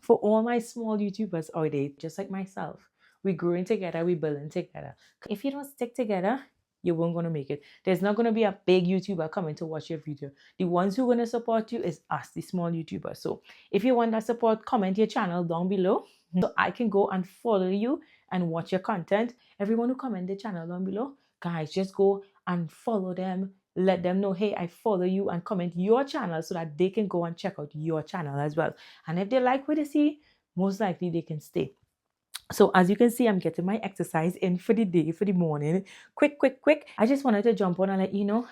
For all my small YouTubers out there, just like myself, we're growing together, we're building together. If you don't stick together, you won't gonna make it. There's not gonna be a big YouTuber coming to watch your video. The ones who are gonna support you is us, the small YouTubers. So if you want that support, comment your channel down below so I can go and follow you and watch your content. Everyone who comment the channel down below, guys, just go and follow them. Let them know, hey, I follow you, and comment your channel so that they can go and check out your channel as well. And if they like what they see, most likely they can stay. So as you can see, I'm getting my exercise in for the day, for the morning. Quick. I just wanted to jump on and let you know,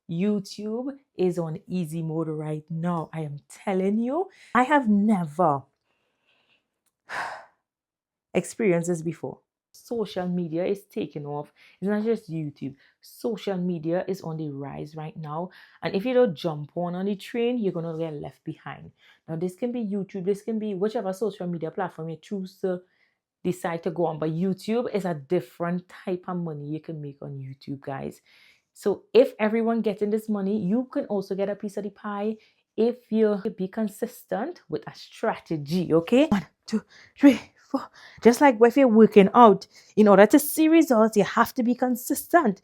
YouTube is on easy mode right now. I am telling you, I have never experienced this before. Social media is taking off. It's not just YouTube. Social media is on the rise right now. And if you don't jump on the train, you're going to get left behind. Now, this can be YouTube. This can be whichever social media platform you choose to decide to go on. But YouTube is a different type of money you can make on YouTube, guys. So if everyone getting this money, you can also get a piece of the pie if you be consistent with a strategy, okay? 1, 2, 3, 4. Just like if you're working out, in order to see results, you have to be consistent.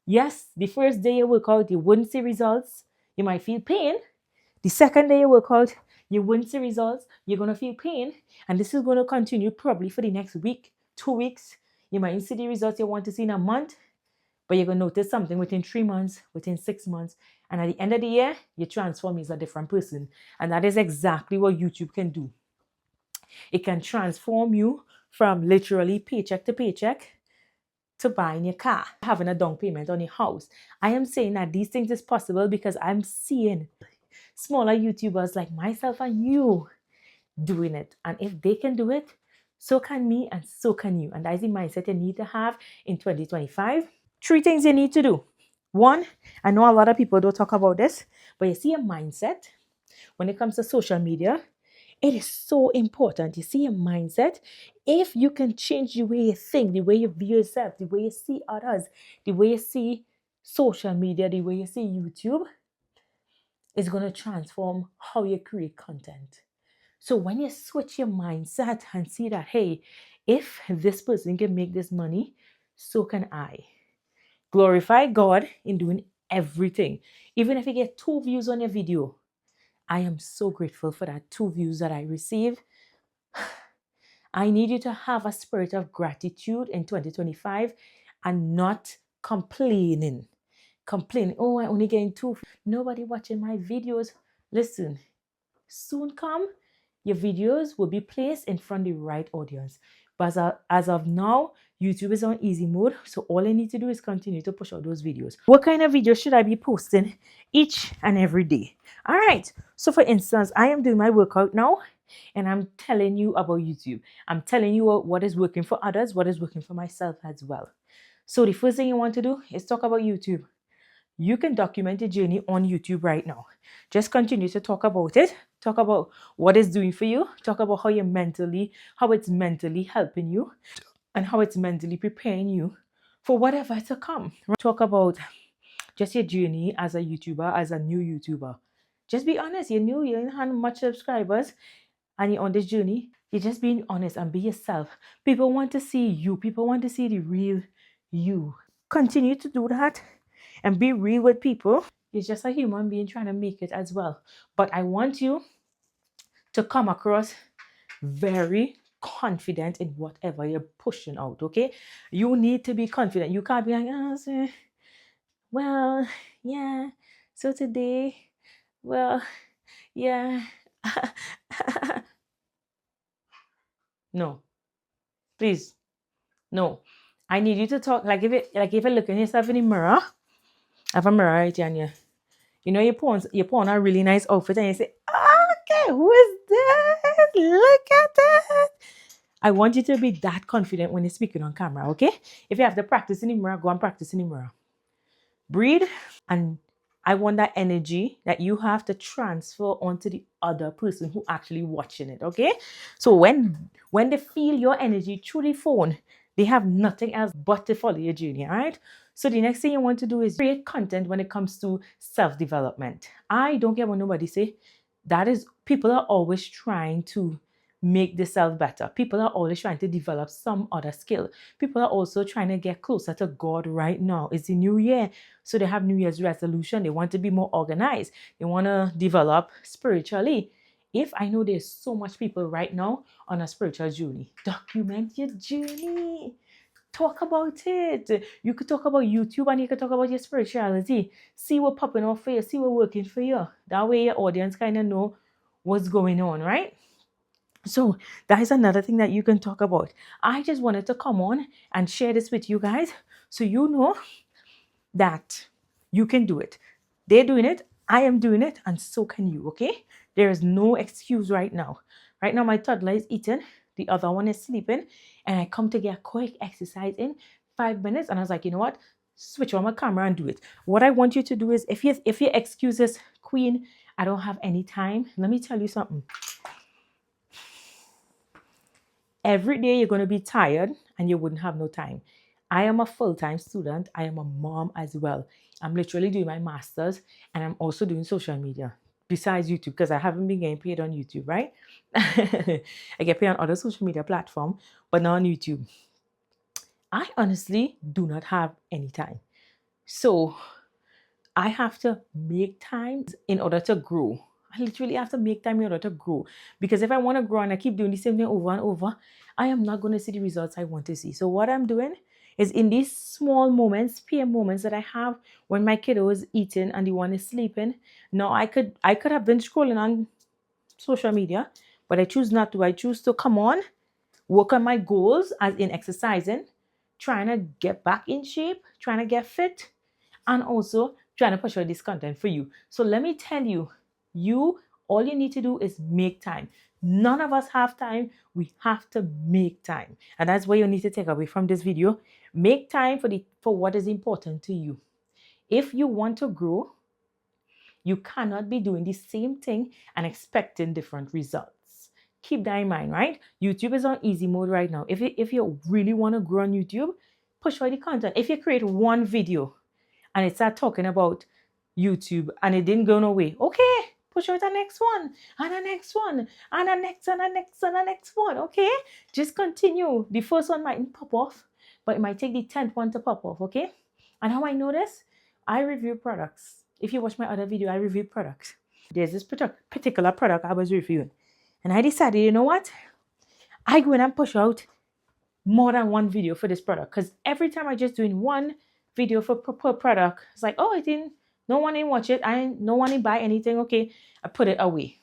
Yes, the first day you work out, you wouldn't see results. You might feel pain. The second day you work out, you wouldn't see results. You're going to feel pain. And this is going to continue probably for the next week, 2 weeks. You might see the results you want to see in a month, but you're going to notice something within 3 months, within 6 months. And at the end of the year, you transform as a different person. And that is exactly what YouTube can do. It can transform you from literally paycheck to paycheck to buying your car, having a down payment on your house. I am saying that these things is possible because I'm seeing smaller YouTubers like myself and you doing it. And if they can do it, so can me and so can you. And that is the mindset you need to have in 2025. 3 things you need to do. 1, I know a lot of people don't talk about this, but you see a mindset when it comes to social media. It is so important. You see a mindset. If you can change the way you think, the way you view yourself, the way you see others, the way you see social media, the way you see YouTube, it's going to transform how you create content. So when you switch your mindset and see that, hey, if this person can make this money, so can I. Glorify God in doing everything. Even if you get 2 views on your video, I am so grateful for that 2 views that I receive. I need you to have a spirit of gratitude in 2025 and not complaining. Oh, I only getting 2. Nobody watching my videos. Listen, soon come, your videos will be placed in front of the right audience. But as of now, YouTube is on easy mode. So all I need to do is continue to push out those videos. What kind of videos should I be posting each and every day? All right. So for instance, I am doing my workout now and I'm telling you about YouTube. I'm telling you what is working for others, what is working for myself as well. So the first thing you want to do is talk about YouTube. You can document your journey on YouTube right now. Just continue to talk about it. Talk about what it's doing for you. Talk about how it's mentally helping you and how it's mentally preparing you for whatever to come. Talk about just your journey as a YouTuber, as a new YouTuber. Just be honest. You're new, you don't have much subscribers, and you're on this journey. You're just being honest and be yourself. People want to see you. People want to see the real you. Continue to do that and be real with people. You're just a human being trying to make it as well. But I want you to come across very confident in whatever you're pushing out, okay? You need to be confident. You can't be like, well, yeah, so today, well, yeah. No, please, no. I need you to talk like if you look at yourself in the mirror. I have a mirror right here, and you put on a really nice outfit and you say, okay, who is that? Look at that. I want you to be that confident when you're speaking on camera, okay? If you have to practice in the mirror, go and practice in the mirror. Breathe, and I want that energy that you have to transfer onto the other person who actually watching it, okay? So when they feel your energy through the phone, they have nothing else but to follow your journey, all right? So the next thing you want to do is create content when it comes to self-development. I don't care what nobody say. That is, people are always trying to make themselves better. People are always trying to develop some other skill. People are also trying to get closer to God right now. It's the new year. So they have New Year's resolution. They want to be more organized. They want to develop spiritually. If I know there's so much people right now on a spiritual journey, document your journey. Talk about it. You could talk about YouTube and you could talk about your spirituality. See what popping off for you. See what working for you. That way your audience kind of know what's going on, right? So that is another thing that you can talk about. I just wanted to come on and share this with you guys so you know that you can do it. They're doing it, I am doing it, and so can you, okay? There is no excuse right now. Right now, my toddler is eating, the other one is sleeping, and I come to get a quick exercise in 5 minutes, and I was like, you know what? Switch on my camera and do it. What I want you to do is, if your excuse is, Queen, I don't have any time, let me tell you something. Every day you're going to be tired and you wouldn't have no time. I am a full-time student. I am a mom as well. I'm literally doing my master's and I'm also doing social media besides YouTube because I haven't been getting paid on YouTube, right? I get paid on other social media platforms, but not on YouTube. I honestly do not have any time. So I have to make time in order to grow. I literally have to make time in order to grow. Because if I want to grow and I keep doing the same thing over and over, I am not going to see the results I want to see. So what I'm doing is in these small moments, PM moments that I have when my kiddo is eating and the one is sleeping. Now I could have been scrolling on social media, but I choose not to. I choose to come on, work on my goals as in exercising, trying to get back in shape, trying to get fit, and also trying to push out this content for you. So let me tell you, all you need to do is make time. None of us have time. We have to make time. And that's what you need to take away from this video. Make time for what is important to you. If you want to grow, you cannot be doing the same thing and expecting different results. Keep that in mind, right? YouTube is on easy mode right now. If you really want to grow on YouTube, push out the content. If you create one video and it start talking about YouTube and it didn't go no way, okay, push out the next one and the next one and the next and the next and the next one, okay? Just continue. The first one might pop off, but it might take the 10th one to pop off, okay? And how I know this? I review products. If you watch my other video, I review products. There's this particular product I was reviewing. And I decided, you know what? I go in and push out more than one video for this product. Because every time I just doing one video for per product, it's like, oh, no one didn't watch it. No one didn't buy anything. Okay, I put it away.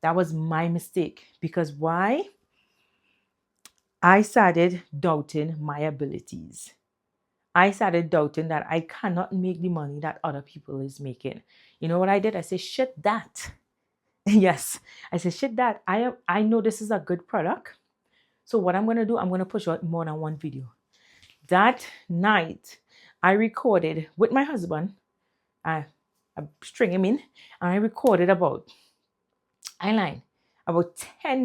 That was my mistake. Because why? I started doubting my abilities. I started doubting that I cannot make the money that other people is making. You know what I did? I said, shit that. Yes, I said, shit that. I know this is a good product. So what I'm going to do, I'm going to push out more than one video. That night, I recorded with my husband. I string him in, and I recorded about 10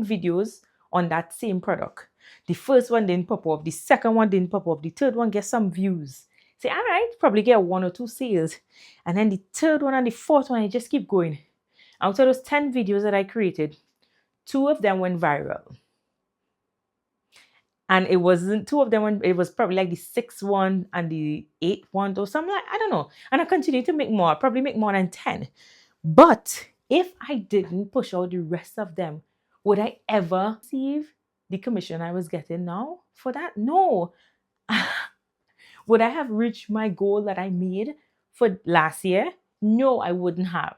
videos on that same product. The first one didn't pop up. The second one didn't pop up. The third one gets some views. Say, all right, probably get 1 or 2 sales. And then the third one and the fourth one, I just keep going. Out of those 10 videos that I created, 2 of them went viral. And it wasn't 2 of them, it was probably like the 6th one and the 8th one or something like, I don't know. And I continue to make more, probably make more than 10. But if I didn't push out the rest of them, would I ever receive the commission I was getting now for that? No. Would I have reached my goal that I made for last year? No, I wouldn't have.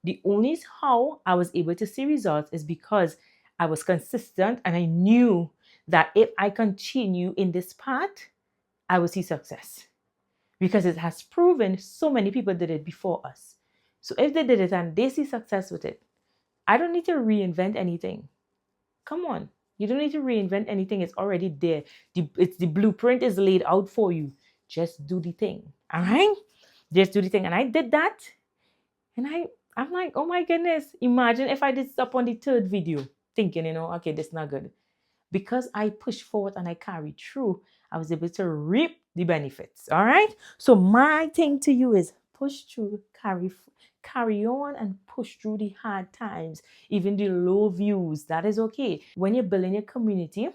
The only how I was able to see results is because I was consistent and I knew that if I continue in this path, I will see success. Because it has proven so many people did it before us. So if they did it and they see success with it, I don't need to reinvent anything. Come on. You don't need to reinvent anything. It's already there. The blueprint is laid out for you. Just do the thing. All right? Just do the thing. And I did that. And I'm like, oh my goodness. Imagine if I did stop on the 3rd video thinking, okay, this is not good. Because I pushed forward and I carried through, I was able to reap the benefits. All right? So my thing to you is push through, carry on and push through the hard times, even the low views. That is okay. When you're building your community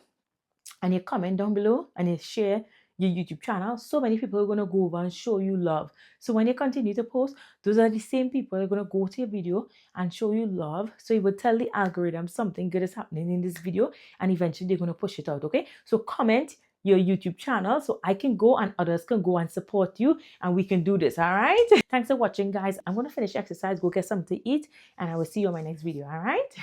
and you comment down below and you share your YouTube channel, so many people are going to go over and show you love. So when you continue to post, those are the same people that are going to go to your video and show you love. So you will tell the algorithm something good is happening in this video, and eventually they're going to push it out. Okay, so comment your YouTube channel so I can go and others can go and support you, and we can do this. All right, thanks for watching, guys. I'm going to finish exercise, go get something to eat, and I will see you on my next video. All right.